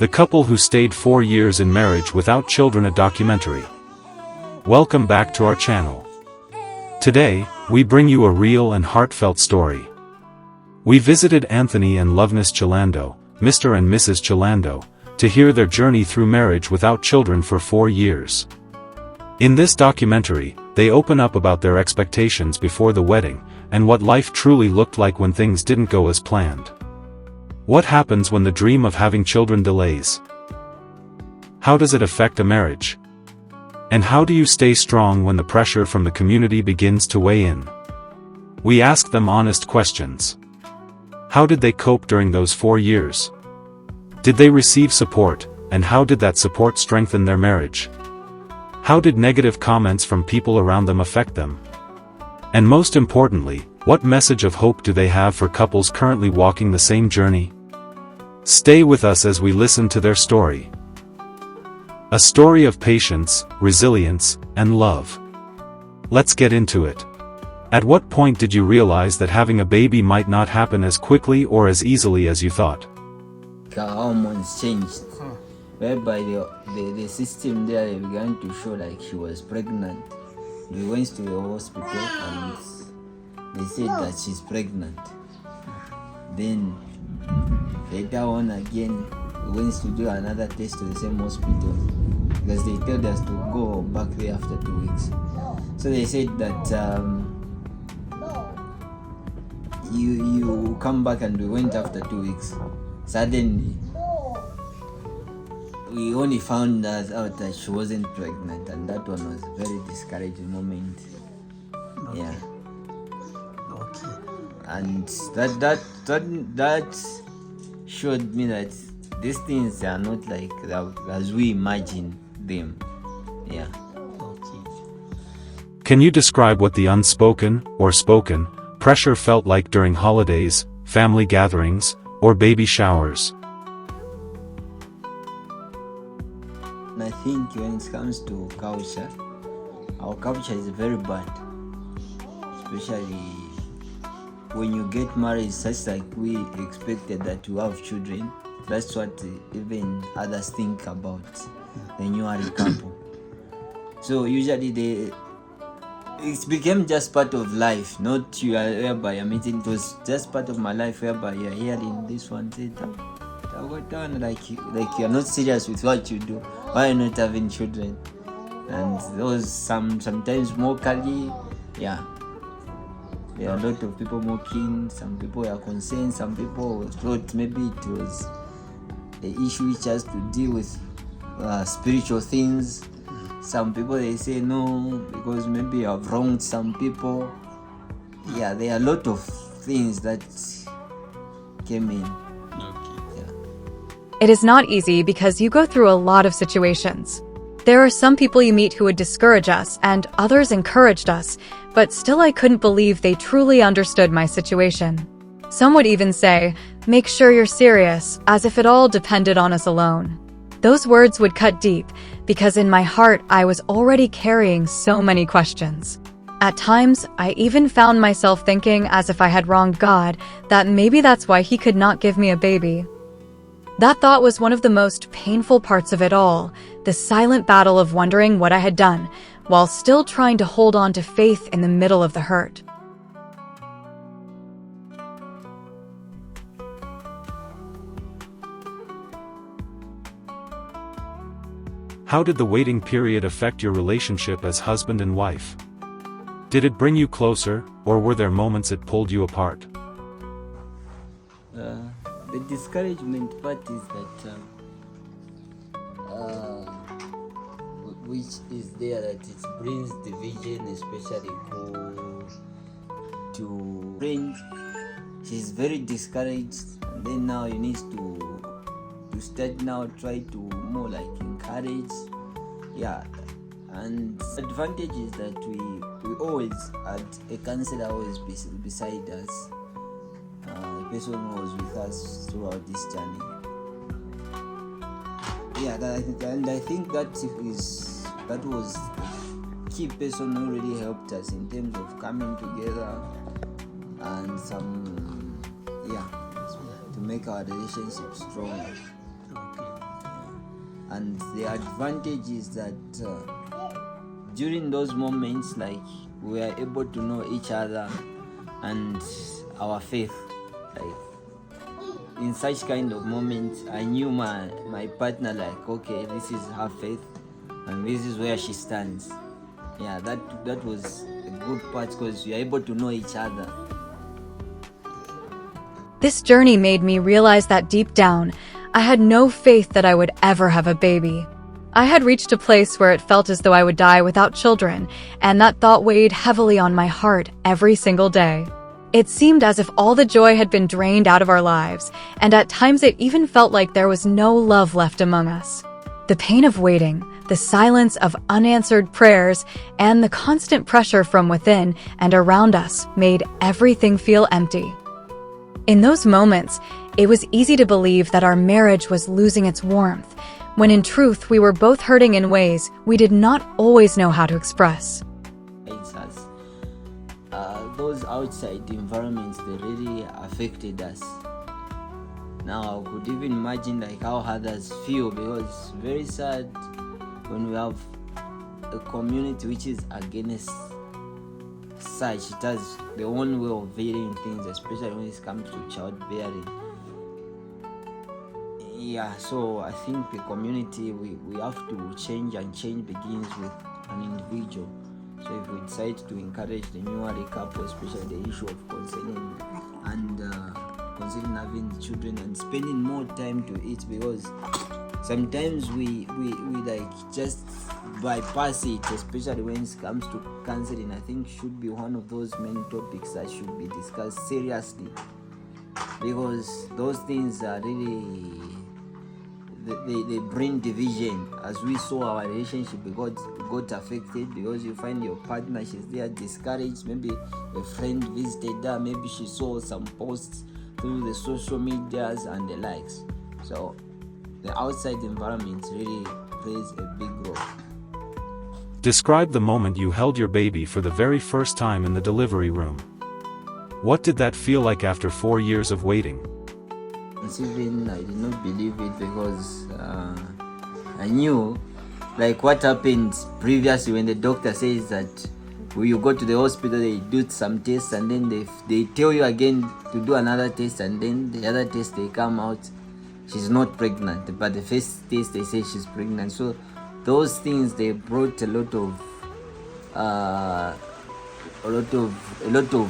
The Couple Who Stayed 4 Years in Marriage Without Children, a documentary. Welcome back to our channel. Today, we bring you a real and heartfelt story. We visited Anthony and Loveness Chilando, Mr. and Mrs. Chilando, to hear their journey through marriage without children for 4 years. In this documentary, they open up about their expectations before the wedding, and what life truly looked like when things didn't go as planned. What happens when the dream of having children delays? How does it affect a marriage? And how do you stay strong when the pressure from the community begins to weigh in? We ask them honest questions. How did they cope during those 4 years? Did they receive support, and how did that support strengthen their marriage? How did negative comments from people around them affect them? And most importantly, what message of hope do they have for couples currently walking the same journey? Stay with us as we listen to their story. A story of patience, resilience, and love. Let's get into it. At what point did you realize that having a baby might not happen as quickly or as easily as you thought? Her hormones changed, whereby the system there began to show like she was pregnant. We went to the hospital and they said that she's pregnant. Then later on again, we went to do another test to the same hospital because they told us to go back there after 2 weeks. So they said that you come back, and we went after 2 weeks. Suddenly, we only found out that she wasn't pregnant, and that one was a very discouraging moment. Okay. Yeah. Okay. And that showed me that these things are not like as we imagine them. Yeah. Okay. Can you describe what the unspoken, or spoken, pressure felt like during holidays, family gatherings, or baby showers? I think when it comes to culture, our culture is very bad, especially when you get married. It's just like we expected that you have children. That's what even others think about the newly couple. So usually it became just part of life, not you are whereby you're meeting. It was just part of my life whereby you're hearing this one say, like you're not serious with what you do. Why are you not having children? And those sometimes mockery. Yeah, there are a lot of people mocking. Some people are concerned. Some people thought maybe it was the issue which has to deal with spiritual things. Some people they say no because maybe you have wronged some people. Yeah, there are a lot of things that came in. It is not easy because you go through a lot of situations. There are some people you meet who would discourage us, and others encouraged us, but still I couldn't believe they truly understood my situation. Some would even say, "Make sure you're serious," as if it all depended on us alone. Those words would cut deep, because in my heart I was already carrying so many questions. At times, I even found myself thinking, as if I had wronged God, that maybe that's why He could not give me a baby. That thought was one of the most painful parts of it all, the silent battle of wondering what I had done, while still trying to hold on to faith in the middle of the hurt. How did the waiting period affect your relationship as husband and wife? Did it bring you closer, or were there moments it pulled you apart? The discouragement part is that which is there, that it brings division, especially to friends. She's very discouraged, and then now you need to start now try to more like encourage. Yeah, and advantage is that we always had a counselor always beside us. A person who was with us throughout this journey. Yeah, and I think that was the key person who really helped us in terms of coming together and to make our relationship stronger. Okay. And the advantage is that during those moments, like, we are able to know each other and our faith. Like, in such kind of moments, I knew my partner, like, okay, this is her faith and this is where she stands. Yeah, that was a good part, because we are able to know each other. This journey made me realize that deep down, I had no faith that I would ever have a baby. I had reached a place where it felt as though I would die without children, and that thought weighed heavily on my heart every single day. It seemed as if all the joy had been drained out of our lives, and at times it even felt like there was no love left among us. The pain of waiting, the silence of unanswered prayers, and the constant pressure from within and around us made everything feel empty. In those moments, it was easy to believe that our marriage was losing its warmth, when in truth we were both hurting in ways we did not always know how to express. It's us. Those outside environments, they really affected us. Now I could even imagine like how others feel, because it's very sad when we have a community which is against such. It has their own way of viewing things, especially when it comes to childbearing. Yeah, so I think the community, we have to change, and change begins with an individual. So if we decide to encourage the newly couple, especially the issue of concerning having children and spending more time to it, because sometimes we like just bypass it, especially when it comes to counseling. I think should be one of those main topics that should be discussed seriously, because those things are really they bring division. As we saw, our relationship got affected because you find your partner, she's there discouraged. Maybe a friend visited her, maybe she saw some posts through the social medias and the likes. So the outside environment really plays a big role. Describe the moment you held your baby for the very first time in the delivery room. What did that feel like after 4 years of waiting? Considering I did not believe it, because I knew like what happened previously when the doctor says that when you go to the hospital, they do some tests, and then they tell you again to do another test, and then the other test they come out she's not pregnant, but the first test they say she's pregnant. So those things, they brought a lot of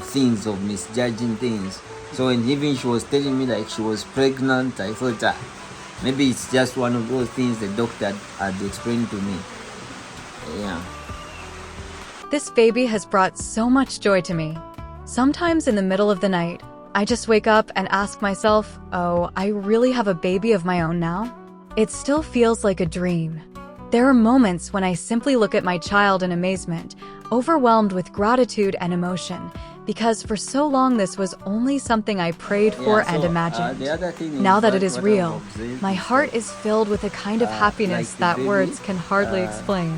things, of misjudging things. So when even she was telling me like she was pregnant, I thought maybe it's just one of those things the doctor had explained to me. Yeah. This baby has brought so much joy to me. Sometimes in the middle of the night, I just wake up and ask myself, oh, I really have a baby of my own now? It still feels like a dream. There are moments when I simply look at my child in amazement, overwhelmed with gratitude and emotion, because for so long this was only something I prayed for and imagined. Now that it is real, my heart is filled with a kind of happiness that words can hardly explain.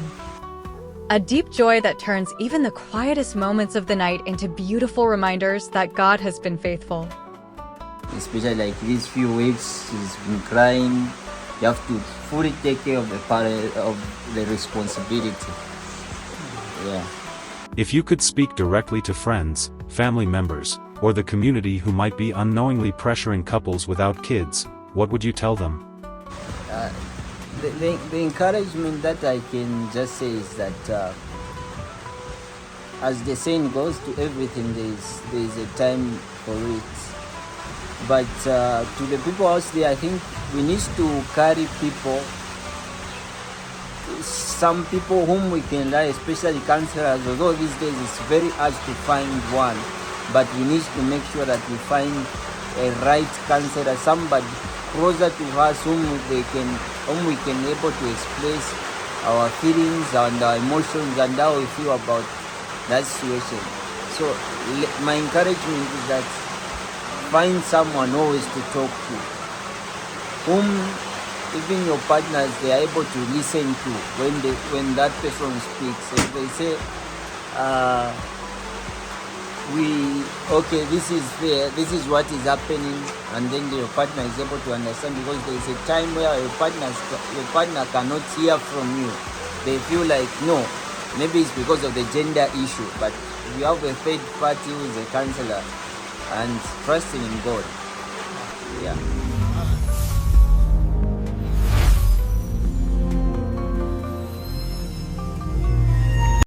A deep joy that turns even the quietest moments of the night into beautiful reminders that God has been faithful. Especially like these few weeks, she's been crying. You have to fully take care of the responsibility. Yeah. If you could speak directly to friends, family members, or the community who might be unknowingly pressuring couples without kids, what would you tell them? The encouragement that I can just say is that as the saying goes, to everything there is a time for it. But to the people out there, I think we need to carry people, some people whom we can rely, especially counselors. Although these days it's very hard to find one, but we need to make sure that we find a right counselor, somebody closer to us whom we can able to express our feelings and our emotions and how we feel about that situation. So my encouragement is that find someone always to talk to, whom even your partners, they are able to listen to when that person speaks. If they say this is fair, this is what is happening, and then your partner is able to understand, because there is a time where your partner cannot hear from you. They feel like, no, maybe it's because of the gender issue, but you have a third party who is a counselor and trusting in God. Yeah.